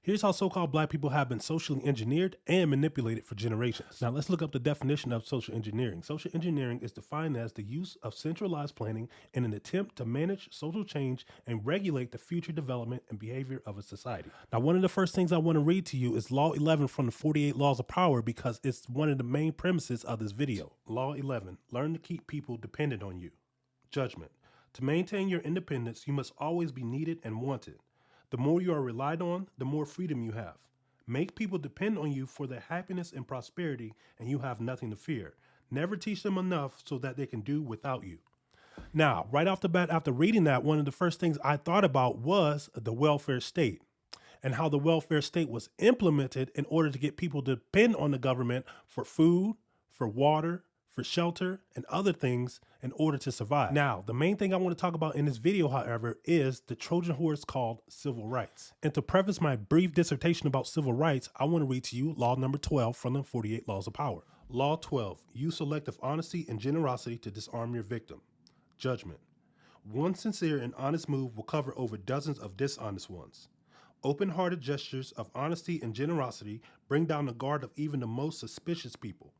Here's how so-called black people have been socially engineered and manipulated for generations. Now let's look up the definition of social engineering. Social engineering is defined as the use of centralized planning in an attempt to manage social change and regulate the future development and behavior of a society. Now, one of the first things I want to read to you is Law 11 from the 48 Laws of Power, because it's one of the main premises of this video. Law 11, learn to keep people dependent on you. Judgment. To maintain your independence, you must always be needed and wanted. The more you are relied on, the more freedom you have. Make people depend on you for their happiness and prosperity, and you have nothing to fear. Never teach them enough so that they can do without you. Now, right off the bat, after reading that, one of the first things I thought about was the welfare state and how the welfare state was implemented in order to get people to depend on the government for food, for water, for shelter, and other things in order to survive. Now, the main thing I want to talk about in this video, however, is the Trojan horse called civil rights. And to preface my brief dissertation about civil rights, I want to read to you law number 12 from the 48 Laws of Power. Law 12, use selective honesty and generosity to disarm your victim. Judgment. One sincere and honest move will cover over dozens of dishonest ones. Open-hearted gestures of honesty and generosity bring down the guard of even the most suspicious people.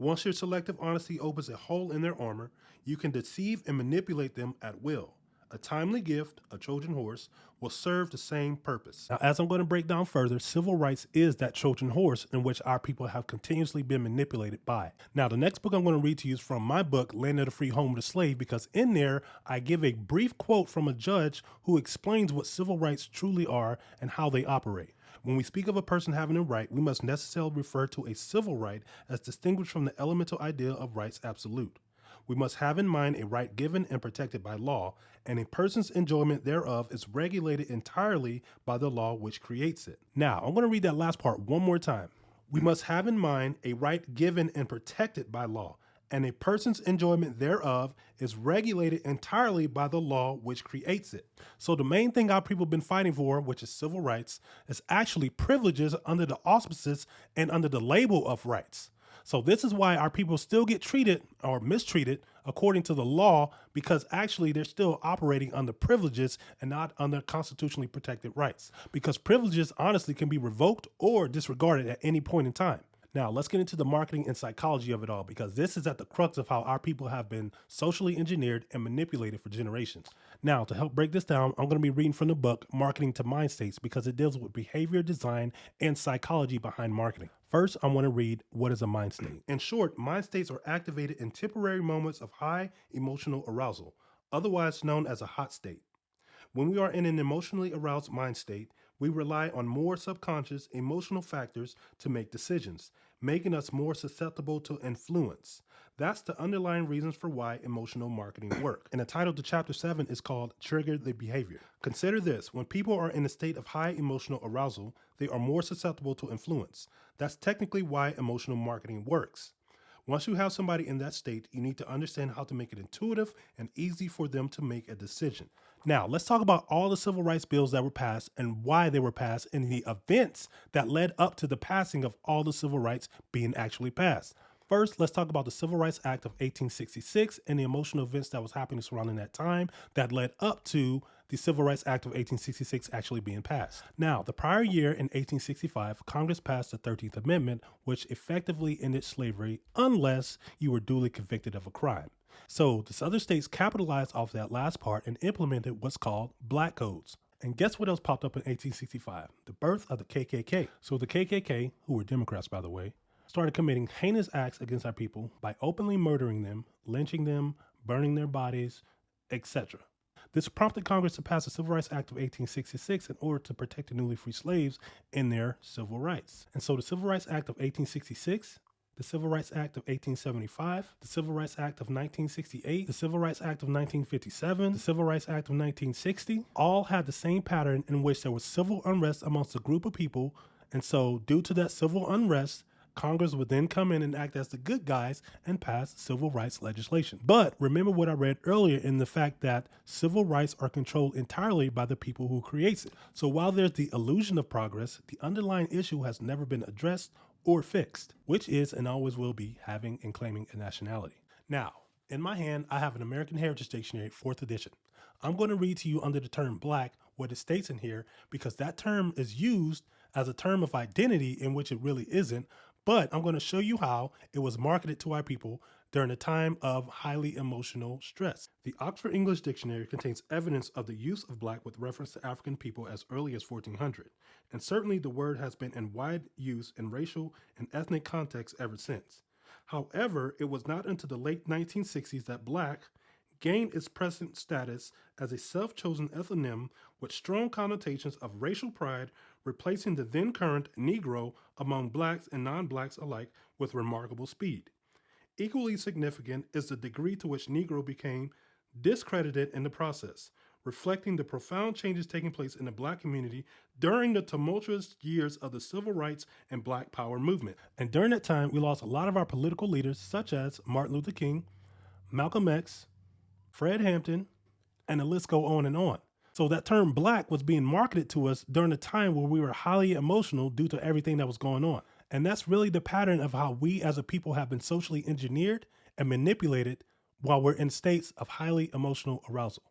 Once your selective honesty opens a hole in their armor, you can deceive and manipulate them at will. A timely gift, a Trojan horse, will serve the same purpose. Now, as I'm going to break down further, civil rights is that Trojan horse in which our people have continuously been manipulated by. Now, the next book I'm going to read to you is from my book, Land of the Free, Home of the Slave, because in there, I give a brief quote from a judge who explains what civil rights truly are and how they operate. When we speak of a person having a right, we must necessarily refer to a civil right as distinguished from the elemental idea of rights absolute. We must have in mind a right given and protected by law, and a person's enjoyment thereof is regulated entirely by the law which creates it. Now, I'm going to read that last part one more time. We must have in mind a right given and protected by law, and a person's enjoyment thereof is regulated entirely by the law which creates it. So the main thing our people have been fighting for, which is civil rights, is actually privileges under the auspices and under the label of rights. So this is why our people still get treated or mistreated according to the law, because actually they're still operating under privileges and not under constitutionally protected rights, because privileges honestly can be revoked or disregarded at any point in time. Now, let's get into the marketing and psychology of it all, because this is at the crux of how our people have been socially engineered and manipulated for generations. Now, to help break this down, I'm going to be reading from the book, Marketing to Mind States, because it deals with behavior, design, and psychology behind marketing. First, I want to read what is a mind state. In short, mind states are activated in temporary moments of high emotional arousal, otherwise known as a hot state. When we are in an emotionally aroused mind state, we rely on more subconscious emotional factors to make decisions, making us more susceptible to influence. That's the underlying reasons for why emotional marketing work. And the title to chapter 7 is called Trigger the Behavior. Consider this: when people are in a state of high emotional arousal, they are more susceptible to influence. That's technically why emotional marketing works. Once you have somebody in that state, you need to understand how to make it intuitive and easy for them to make a decision. Now, let's talk about all the civil rights bills that were passed and why they were passed and the events that led up to the passing of all the civil rights being actually passed. First, let's talk about the Civil Rights Act of 1866 and the emotional events that was happening surrounding that time that led up to the Civil Rights Act of 1866 actually being passed. Now, the prior year in 1865, Congress passed the 13th Amendment, which effectively ended slavery unless you were duly convicted of a crime. So the other states capitalized off that last part and implemented what's called black codes. And guess what else popped up in 1865? The birth of the KKK. So the KKK, who were Democrats by the way, started committing heinous acts against our people by openly murdering them, lynching them, burning their bodies, etc. This prompted Congress to pass the Civil Rights Act of 1866 in order to protect the newly freed slaves in their civil rights. And so the Civil Rights Act of 1866, the Civil Rights Act of 1875, the Civil Rights Act of 1968, the Civil Rights Act of 1957, the Civil Rights Act of 1960, all had the same pattern in which there was civil unrest amongst a group of people. And so due to that civil unrest, Congress would then come in and act as the good guys and pass civil rights legislation. But remember what I read earlier in the fact that civil rights are controlled entirely by the people who creates it. So while there's the illusion of progress, the underlying issue has never been addressed or fixed, which is and always will be having and claiming a nationality. Now, in my hand, I have an American Heritage Dictionary, 4th edition. I'm going to read to you under the term black what it states in here, because that term is used as a term of identity in which it really isn't, but I'm going to show you how it was marketed to our people during a time of highly emotional stress. The Oxford English Dictionary contains evidence of the use of black with reference to African people as early as 1400, and certainly the word has been in wide use in racial and ethnic contexts ever since. However, it was not until the late 1960s that black gained its present status as a self-chosen ethnonym with strong connotations of racial pride, replacing the then current Negro among blacks and non-blacks alike with remarkable speed. Equally significant is the degree to which Negro became discredited in the process, reflecting the profound changes taking place in the black community during the tumultuous years of the civil rights and black power movement. And during that time, we lost a lot of our political leaders, such as Martin Luther King, Malcolm X, Fred Hampton, and the list go on and on. So that term black was being marketed to us during a time where we were highly emotional due to everything that was going on. And that's really the pattern of how we as a people have been socially engineered and manipulated while we're in states of highly emotional arousal.